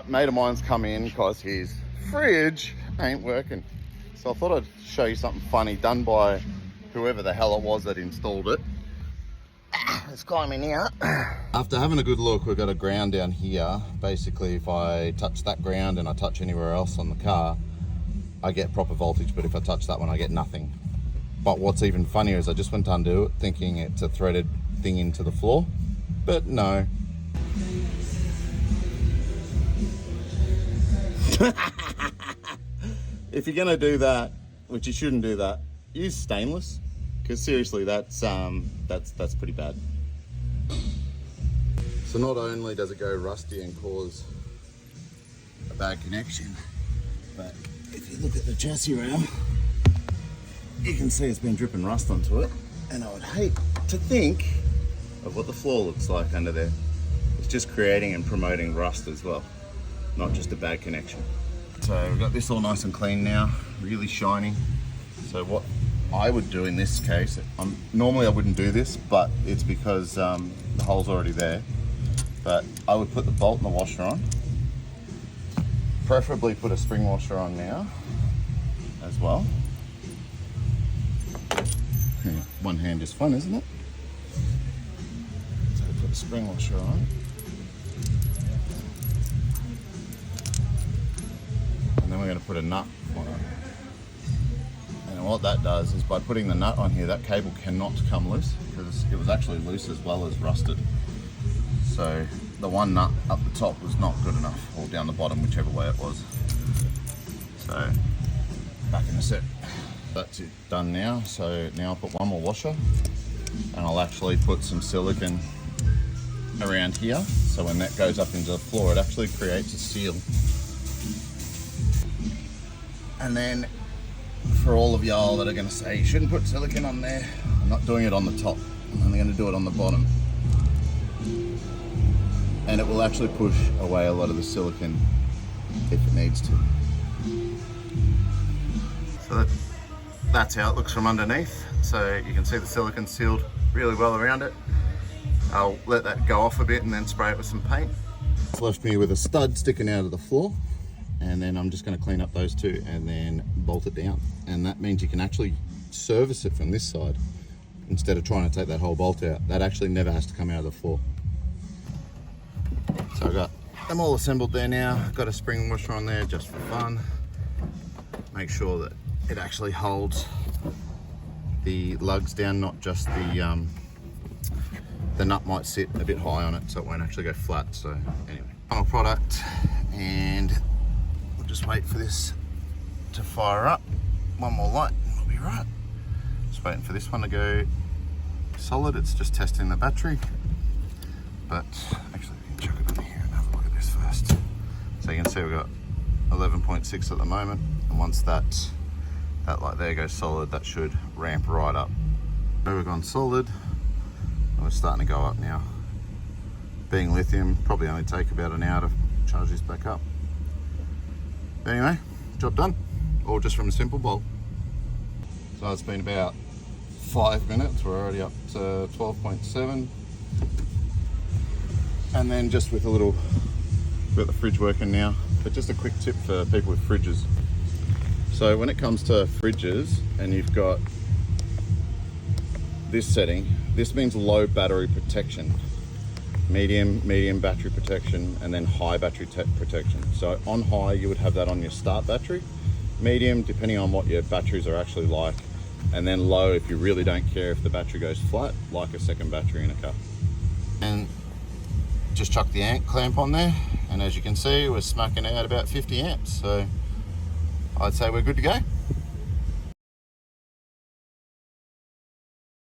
But mate of mine's come in because his fridge ain't working. So I thought I'd show you something funny done by whoever the hell it was that installed it. Let's climb in here. After having a good look, we've got a ground down here. Basically, if I touch that ground and I touch anywhere else on the car, I get proper voltage, but if I touch that one, I get nothing. But what's even funnier is I just went to undo it, thinking it's a threaded thing into the floor, but no. If you're gonna do that, which you shouldn't do that, use stainless, because seriously, that's pretty bad. So not only does it go rusty and cause a bad connection, but if you look at the chassis ram, you can see it's been dripping rust onto it, and I would hate to think of what the floor looks like under there. It's just creating and promoting rust as well, not just a bad connection. So we've got this all nice and clean now, really shiny. So what I would do in this case, normally I wouldn't do this, but it's because the hole's already there. But I would put the bolt and the washer on. Preferably put a spring washer on now as well. Yeah, one hand is fun, isn't it? So put the spring washer on. And then we're going to put a nut on it. And what that does is by putting the nut on here, that cable cannot come loose because it was actually loose as well as rusted. So the one nut up the top was not good enough, or down the bottom, whichever way it was. So back in a sec. That's it done now. So now I'll put one more washer, and I'll actually put some silicone around here. So when that goes up into the floor, it actually creates a seal. And then for all of y'all that are going to say you shouldn't put silicone on there, I'm not doing it on the top. I'm only going to do it on the bottom. And it will actually push away a lot of the silicone if it needs to. So that's how it looks from underneath. So you can see the silicone sealed really well around it. I'll let that go off a bit and then spray it with some paint. It's left me with a stud sticking out of the floor. And then I'm just going to clean up those two and then bolt it down. And that means you can actually service it from this side instead of trying to take that whole bolt out. That actually never has to come out of the floor. So I've got them all assembled there now. I've got a spring washer on there just for fun. Make sure that it actually holds the lugs down, not just the nut might sit a bit high on it so it won't actually go flat. So anyway, final product, and just wait for this to fire up. One more light and we'll be right. Just waiting for this one to go solid. It's just testing the battery. But actually, we can chuck it on here and have a look at this first. So you can see we've got 11.6 at the moment. And once that light there goes solid, that should ramp right up. So we've gone solid and we're starting to go up now. Being lithium, probably only take about an hour to charge this back up. Anyway, job done, all just from a simple bolt. So it's been about 5 minutes, we're already up to 12.7. And then just with a little, we've got the fridge working now, but just a quick tip for people with fridges. So when it comes to fridges and you've got this setting, this means low battery protection. Medium battery protection, and then high battery protection. So on high, you would have that on your start battery. Medium, depending on what your batteries are actually like. And then low, if you really don't care if the battery goes flat, like a second battery in a car. And just chuck the clamp on there. And as you can see, we're smacking out about 50 amps. So I'd say we're good to go.